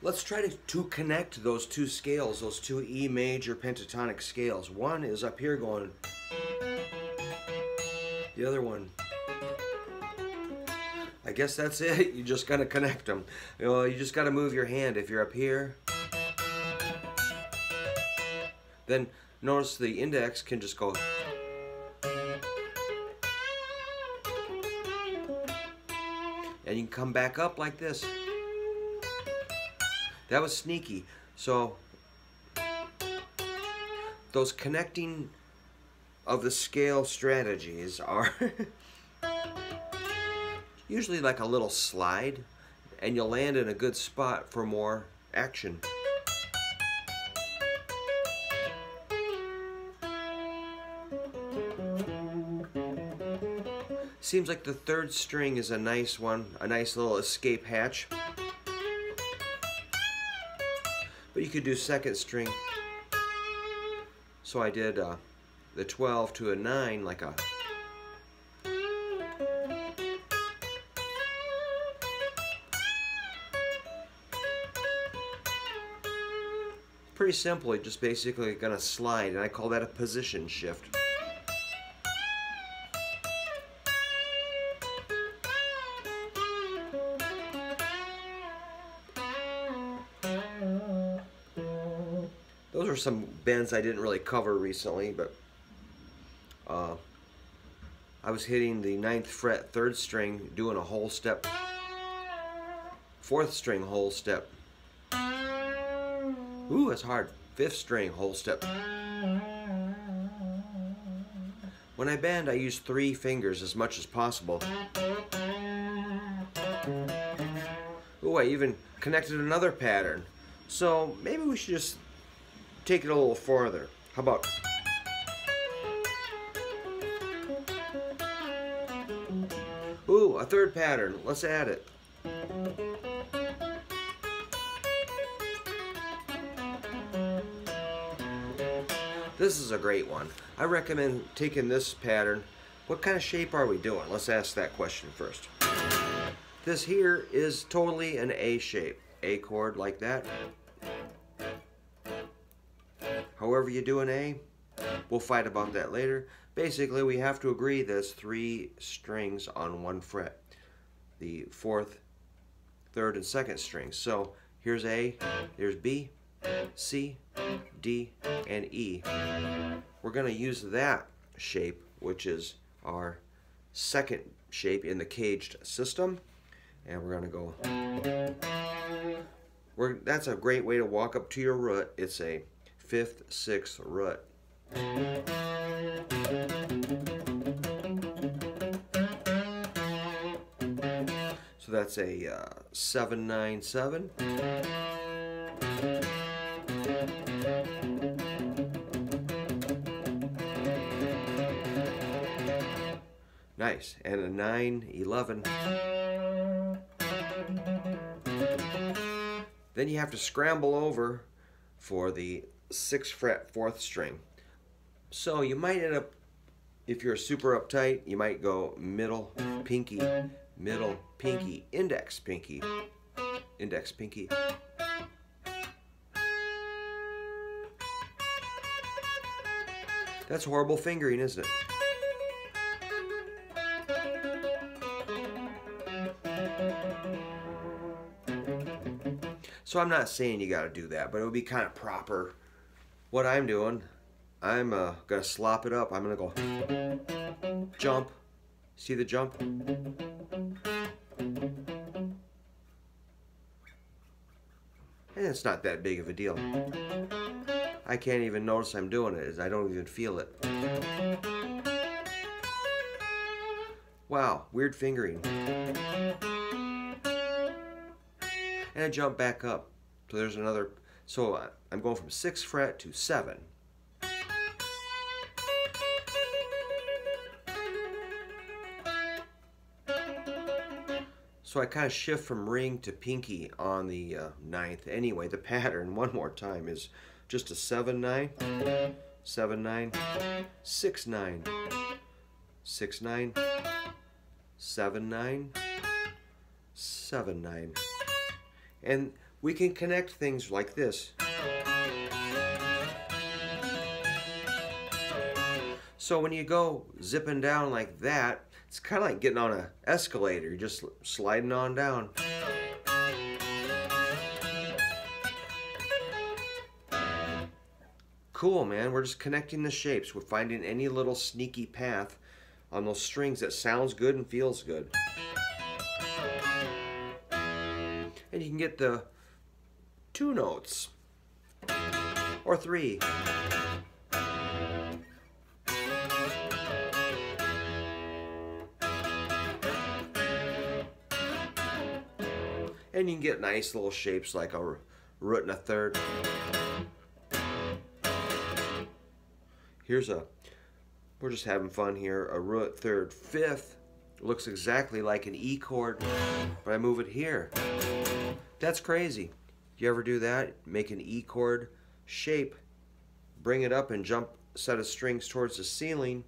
Let's try to connect those two scales, those two E major pentatonic scales. One is up here going, the other one, I guess that's it. You just gotta connect them. You know, you just gotta move your hand. If you're up here, then notice the index can just go. And you can come back up like this. That was sneaky. So those connecting of the scale strategies are usually like a little slide, and you'll land in a good spot for more action. Seems like the third string is a nice one, a nice little escape hatch. But you could do second string. So I did the 12 to a 9 like a. Pretty simple, you're just basically gonna slide, and I call that a position shift. Those are some bends I didn't really cover recently, but I was hitting the 9th fret 3rd string, doing a whole step, 4th string whole step. Ooh, that's hard. 5th string whole step. When I bend, I use 3 fingers as much as possible. Ooh, I even connected another pattern. So maybe we should just take it a little farther. How about? Ooh, a 3rd pattern. Let's add it. This is a great one. I recommend taking this pattern. What kind of shape are we doing? Let's ask that question first. This here is totally an A shape. A chord like that. However you do an A, we'll fight about that later. Basically, we have to agree there's 3 strings on 1 fret. The 4th, 3rd, and 2nd strings. So here's A, there's B, C, D, and E. We're going to use that shape, which is our 2nd shape in the caged system. And we're going to go. That's a great way to walk up to your root. It's a 5th, 6th root. So that's a 7, 9, 7. Nice. And a 9, 11. Then you have to scramble over for the 6th fret 4th string. So you might end up, if you're super uptight, you might go middle, pinky, middle, pinky, index, pinky, index, pinky. That's horrible fingering, isn't it? So I'm not saying you got to do that, but it would be kind of proper. What I'm doing, I'm going to slop it up. I'm going to go jump. See the jump? And it's not that big of a deal. I can't even notice I'm doing it. I don't even feel it. Wow, weird fingering. And I jump back up. So there's another. So I'm going from 6th fret to 7. So I kind of shift from ring to pinky on the 9th. Anyway, the pattern, one more time, is just a 7, 9, 7, 9, 6, 9, 6, 9, 7, 9, 7, 9. And we can connect things like this. So when you go zipping down like that, it's kind of like getting on an escalator. You're just sliding on down. Cool, man. We're just connecting the shapes. We're finding any little sneaky path on those strings that sounds good and feels good. And you can get the 2 notes or 3. And you can get nice little shapes like a root and a third. We're just having fun here, a root, third, fifth. Looks exactly like an E chord, but I move it here. That's crazy. You ever do that? Make an E chord shape, bring it up and jump a set of strings towards the ceiling.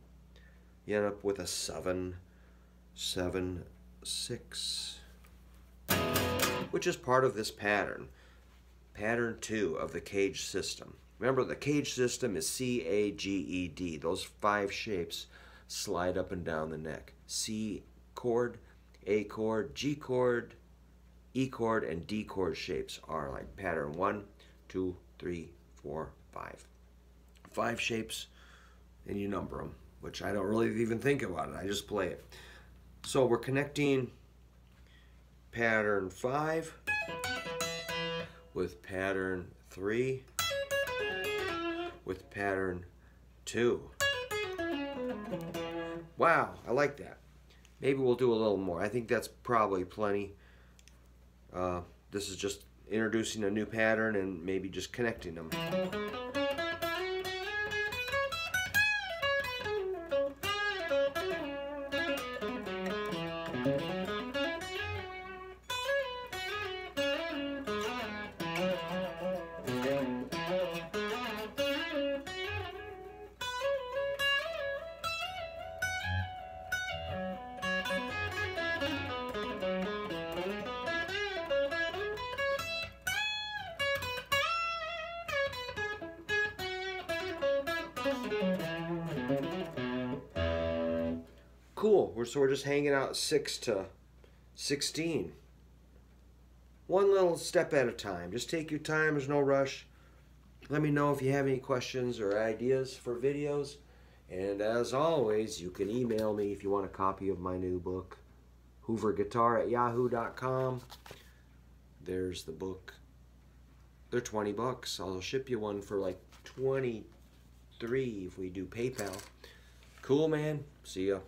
You end up with a 7, 7, 6. Which is part of this pattern. Pattern 2 of the cage system. Remember, the cage system is C, A, G, E, D. Those 5 shapes slide up and down the neck. C chord, A chord, G chord, E chord, and D chord shapes are like pattern 1, 2, 3, 4, 5. 5 shapes, and you number them, which I don't really even think about it. I just play it. So we're connecting pattern 5 with pattern 3 with pattern 2. Wow, I like that. Maybe we'll do a little more. I think that's probably plenty. This is just introducing a new pattern and maybe just connecting them. Cool. So we're just hanging out 6 to 16. One little step at a time. Just take your time. There's no rush. Let me know if you have any questions or ideas for videos. And as always, you can email me if you want a copy of my new book, hooverguitar@yahoo.com. There's the book. They're 20 bucks. I'll ship you one for like 23 if we do PayPal. Cool, man. See ya.